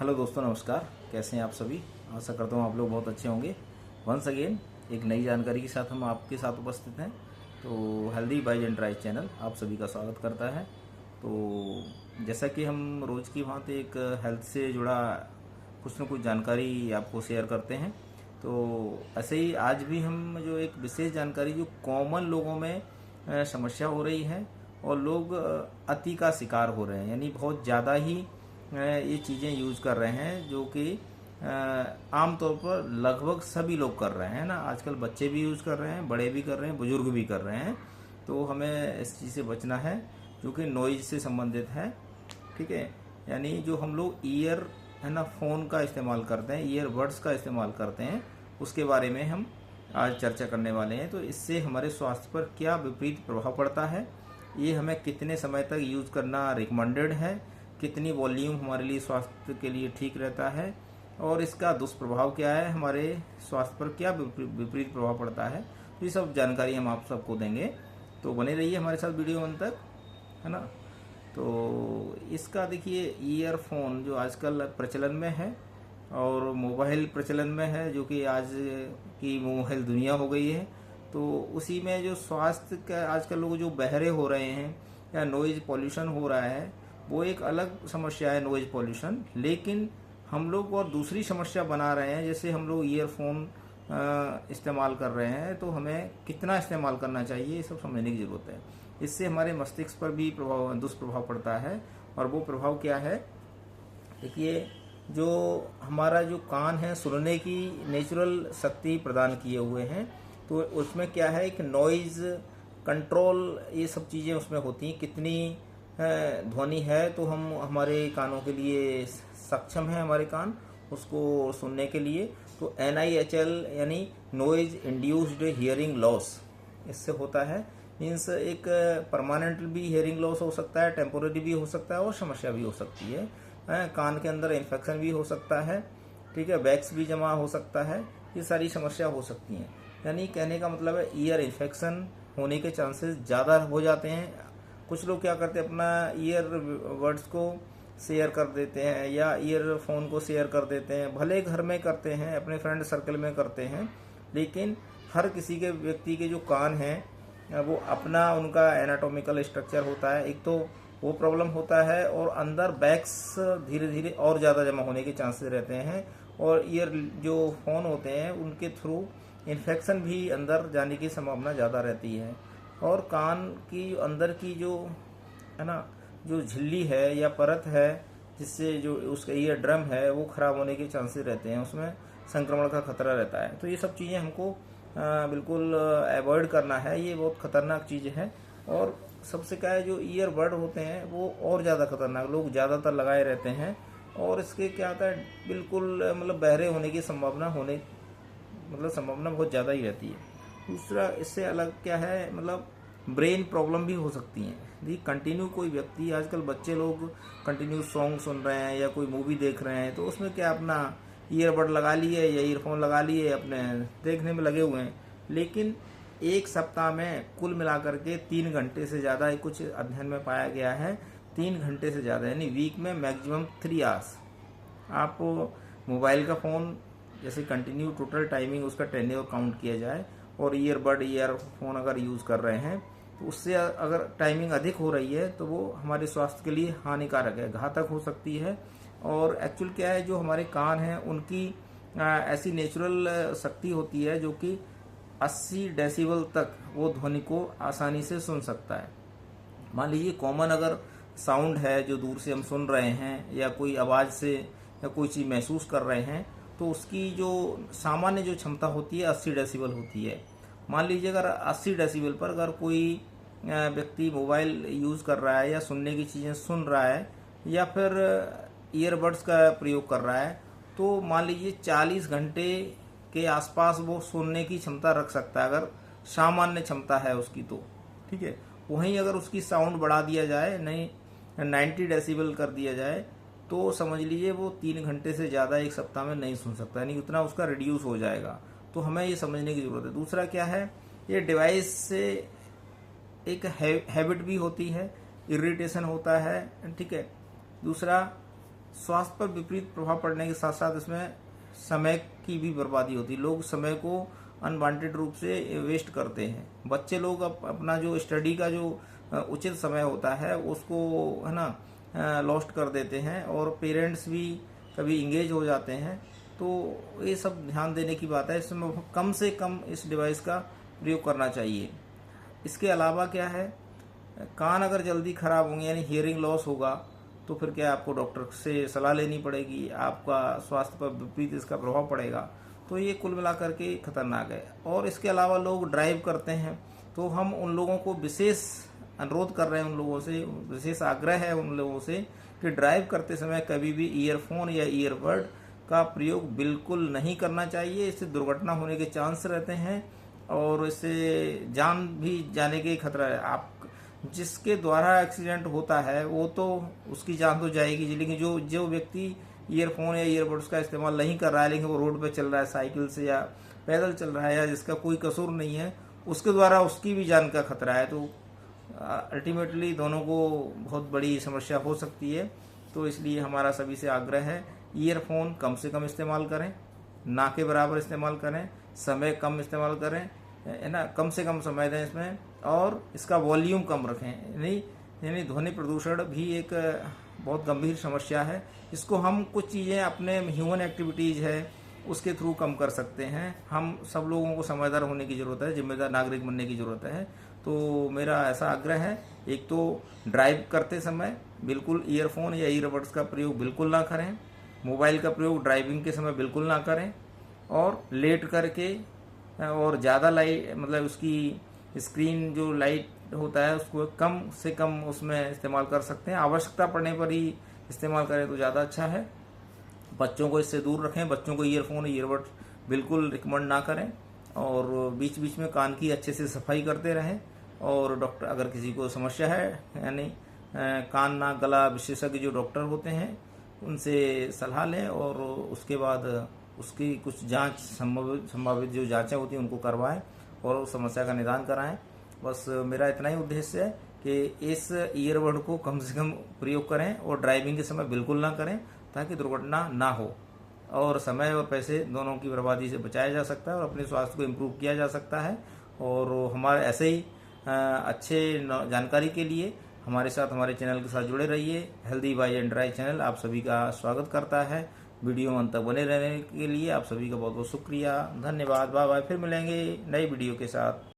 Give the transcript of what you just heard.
Hello दोस्तों, नमस्कार। कैसे हैं आप सभी? आशा करता हूँ आप लोग बहुत अच्छे होंगे। वंस अगेन एक नई जानकारी के साथ हम आपके साथ उपस्थित हैं। तो healthy buys and rise channel आप सभी का स्वागत करता है। तो जैसा कि हम रोज़ की भांति एक हेल्थ से जुड़ा कुछ न कुछ जानकारी आपको शेयर करते हैं, तो ऐसे ही आज भी हम जो एक विशेष जानकारी जो कॉमन लोगों में समस्या हो रही है और लोग अति का शिकार हो रहे हैं, यानी बहुत ज़्यादा ही ये चीज़ें यूज़ कर रहे हैं, जो कि आमतौर पर लगभग सभी लोग कर रहे हैं ना। आजकल बच्चे भी यूज़ कर रहे हैं, बड़े भी कर रहे हैं, बुजुर्ग भी कर रहे हैं। तो हमें इस चीज़ से बचना है जो कि नॉइज़ से संबंधित है। ठीक है, यानी जो हम लोग ईयर है ना फ़ोन का इस्तेमाल करते हैं, ईयरबड्स का इस्तेमाल करते हैं, उसके बारे में हम आज चर्चा करने वाले हैं। तो इससे हमारे स्वास्थ्य पर क्या विपरीत प्रभाव पड़ता है, ये हमें कितने समय तक यूज़ करना रिकमेंडेड है, कितनी वॉल्यूम हमारे लिए स्वास्थ्य के लिए ठीक रहता है, और इसका दुष्प्रभाव क्या है, हमारे स्वास्थ्य पर क्या विपरीत प्रभाव पड़ता है। तो ये सब जानकारी हम आप सबको देंगे, तो बने रहिए हमारे साथ वीडियो अंत तक, है ना। तो इसका देखिए, ईयरफोन जो आजकल प्रचलन में है और मोबाइल प्रचलन में है, जो कि आज की मोबाइल दुनिया हो गई है। तो उसी में जो स्वास्थ्य का आजकल लोग जो बहरे हो रहे हैं या नॉइज़ पॉल्यूशन हो रहा है, वो एक अलग समस्या है नॉइज़ पॉल्यूशन। लेकिन हम लोग और दूसरी समस्या बना रहे हैं, जैसे हम लोग ईयरफोन इस्तेमाल कर रहे हैं, तो हमें कितना इस्तेमाल करना चाहिए, ये सब समझने की ज़रूरत है। इससे हमारे मस्तिष्क पर भी दुष्प्रभाव पड़ता है। और वो प्रभाव क्या है, देखिए, जो हमारा जो कान है सुनने की नेचुरल शक्ति प्रदान किए हुए हैं, तो उसमें क्या है कि नॉइज़ कंट्रोल ये सब चीज़ें उसमें होती हैं। कितनी ध्वनि है तो हम हमारे कानों के लिए सक्षम है, हमारे कान उसको सुनने के लिए। तो NIHL यानी नॉइज इंड्यूस्ड हियरिंग लॉस, इससे होता है। मीन्स एक परमानेंट भी हियरिंग लॉस हो सकता है, टेम्पोररी भी हो सकता है, और समस्या भी हो सकती है। कान के अंदर इन्फेक्शन भी हो सकता है, ठीक है, वैक्स भी जमा हो सकता है, ये सारी समस्या हो सकती हैं। यानी कहने का मतलब है ईयर इन्फेक्शन होने के चांसेस ज़्यादा हो जाते हैं। कुछ लोग क्या करते हैं, अपना ईयर वर्ड्स को शेयर कर देते हैं या ईयरफोन को शेयर कर देते हैं, भले घर में करते हैं, अपने फ्रेंड सर्कल में करते हैं, लेकिन हर किसी के व्यक्ति के जो कान हैं वो अपना उनका एनाटॉमिकल स्ट्रक्चर होता है। एक तो वो प्रॉब्लम होता है, और अंदर बैक्स धीरे धीरे और ज़्यादा जमा होने के चांसेस रहते हैं, और ईयर जो फ़ोन होते हैं उनके थ्रू इन्फेक्शन भी अंदर जाने की संभावना ज़्यादा रहती है। और कान की अंदर की जो है ना, जो झिल्ली है या परत है, जिससे जो उसका ईयर ड्रम है वो ख़राब होने के चांसेस रहते हैं, उसमें संक्रमण का खतरा रहता है। तो ये सब चीज़ें हमको बिल्कुल अवॉइड करना है, ये बहुत ख़तरनाक चीज़ है। और सबसे क्या है, जो ईयरबड होते हैं वो और ज़्यादा खतरनाक लोग ज़्यादातर लगाए रहते हैं, और इसके क्या होता है, बिल्कुल मतलब बहरे होने की संभावना संभावना बहुत ज़्यादा ही रहती है। दूसरा इससे अलग क्या है, मतलब ब्रेन प्रॉब्लम भी हो सकती हैं। यदि कंटिन्यू कोई व्यक्ति, आजकल बच्चे लोग कंटिन्यू सॉन्ग सुन रहे हैं या कोई मूवी देख रहे हैं, तो उसमें क्या अपना ईयरबड लगा लिए या ईयरफोन लगा लिए, अपने देखने में लगे हुए हैं, लेकिन एक सप्ताह में कुल मिलाकर के 3 घंटे से ज़्यादा, कुछ अध्ययन में पाया गया है 3 घंटे से ज़्यादा, यानी वीक में मैक्सिमम 3 आवर्स आप मोबाइल का फ़ोन जैसे कंटिन्यू टोटल टाइमिंग उसका टेन्योर काउंट किया जाए, और ईयरबड ईयरफोन अगर यूज़ कर रहे हैं, तो उससे अगर टाइमिंग अधिक हो रही है तो वो हमारे स्वास्थ्य के लिए हानिकारक है, घातक हो सकती है। और एक्चुअल क्या है, जो हमारे कान हैं उनकी ऐसी नेचुरल शक्ति होती है जो कि 80 डेसिबल तक वो ध्वनि को आसानी से सुन सकता है। मान लीजिए कॉमन अगर साउंड है जो दूर से हम सुन रहे हैं, या कोई आवाज़ से या कोई चीज़ महसूस कर रहे हैं, तो उसकी जो सामान्य जो क्षमता होती है 80 डेसिबल होती है। मान लीजिए अगर 80 डेसिबल पर अगर कोई व्यक्ति मोबाइल यूज़ कर रहा है या सुनने की चीज़ें सुन रहा है या फिर ईयरबड्स का प्रयोग कर रहा है, तो मान लीजिए 40 घंटे के आसपास वो सुनने की क्षमता रख सकता है, अगर सामान्य क्षमता है उसकी तो, ठीक है। वहीं अगर उसकी साउंड बढ़ा दिया जाए, नहीं 90 डेसिबल कर दिया जाए, तो समझ लीजिए वो 3 घंटे से ज़्यादा एक सप्ताह में नहीं सुन सकता, यानी उतना उसका रिड्यूस हो जाएगा। तो हमें ये समझने की ज़रूरत है। दूसरा क्या है, ये डिवाइस से एक हैबिट भी होती है, इरिटेशन होता है, ठीक है। दूसरा स्वास्थ्य पर विपरीत प्रभाव पड़ने के साथ साथ इसमें समय की भी बर्बादी होती है। लोग समय को अनवांटेड रूप से वेस्ट करते हैं। बच्चे लोग अपना जो स्टडी का जो उचित समय होता है उसको है ना लॉस्ट कर देते हैं, और पेरेंट्स भी कभी इंगेज हो जाते हैं। तो ये सब ध्यान देने की बात है। इसमें कम से कम इस डिवाइस का प्रयोग करना चाहिए। इसके अलावा क्या है, कान अगर जल्दी खराब होंगे यानी हियरिंग लॉस होगा तो फिर क्या आपको डॉक्टर से सलाह लेनी पड़ेगी, आपका स्वास्थ्य पर विपरीत इसका प्रभाव पड़ेगा। तो ये कुल मिलाकर के खतरनाक है। और इसके अलावा लोग ड्राइव करते हैं तो हम उन लोगों को विशेष अनुरोध कर रहे हैं, उन लोगों से विशेष आग्रह है उन लोगों से कि ड्राइव करते समय कभी भी ईयरफोन या ईयरबड का प्रयोग बिल्कुल नहीं करना चाहिए। इससे दुर्घटना होने के चांस रहते हैं और इससे जान भी जाने के खतरा है। आप जिसके द्वारा एक्सीडेंट होता है वो तो उसकी जान तो जाएगी, लेकिन जो व्यक्ति ईयरफोन या ईयरबड्स का इस्तेमाल नहीं कर रहा है लेकिन वो रोड पे चल रहा है साइकिल से या पैदल चल रहा है या जिसका कोई कसूर नहीं है, उसके द्वारा उसकी भी जान का खतरा है। तो अल्टीमेटली दोनों को बहुत बड़ी समस्या हो सकती है। तो इसलिए हमारा सभी से आग्रह है, ईयरफोन कम से कम इस्तेमाल करें, ना के बराबर इस्तेमाल करें, समय कम इस्तेमाल करें, है ना, कम से कम समय दें इसमें, और इसका वॉल्यूम कम रखें। यानी ध्वनि प्रदूषण भी एक बहुत गंभीर समस्या है। इसको हम कुछ चीज़ें अपने ह्यूमन एक्टिविटीज़ है उसके थ्रू कम कर सकते हैं। हम सब लोगों को समझदार होने की ज़रूरत है, जिम्मेदार नागरिक बनने की ज़रूरत है। तो मेरा ऐसा आग्रह है, एक तो ड्राइव करते समय बिल्कुल ईयरफोन या ईयरबड्स का प्रयोग बिल्कुल ना करें, मोबाइल का प्रयोग ड्राइविंग के समय बिल्कुल ना करें, और लेट करके और ज़्यादा लाइट मतलब उसकी स्क्रीन जो लाइट होता है उसको कम से कम उसमें इस्तेमाल कर सकते हैं। आवश्यकता पड़ने पर ही इस्तेमाल करें तो ज़्यादा अच्छा है। बच्चों को इससे दूर रखें, बच्चों को ईयरफोन ईयरबड बिल्कुल रिकमेंड ना करें, और बीच बीच में कान की अच्छे से सफाई करते रहें। और डॉक्टर अगर किसी को समस्या है यानी कान नाक गला विशेषज्ञ जो डॉक्टर होते हैं उनसे सलाह लें, और उसके बाद उसकी कुछ जांच संभावित जो जांचें होती हैं उनको करवाएं और उस समस्या का निदान कराएं। बस मेरा इतना ही उद्देश्य है कि इस ईयरबड को कम से कम प्रयोग करें और ड्राइविंग के समय बिल्कुल ना करें, ताकि दुर्घटना ना हो और समय और पैसे दोनों की बर्बादी से बचाया जा सकता है और अपने स्वास्थ्य को इम्प्रूव किया जा सकता है। और हमारे ऐसे ही अच्छे जानकारी के लिए हमारे साथ हमारे चैनल के साथ जुड़े रहिए। Healthy buy and dry channel आप सभी का स्वागत करता है। वीडियो में अंत तक बने रहने के लिए आप सभी का बहुत बहुत शुक्रिया, धन्यवाद। बाय बाय, फिर मिलेंगे नई वीडियो के साथ।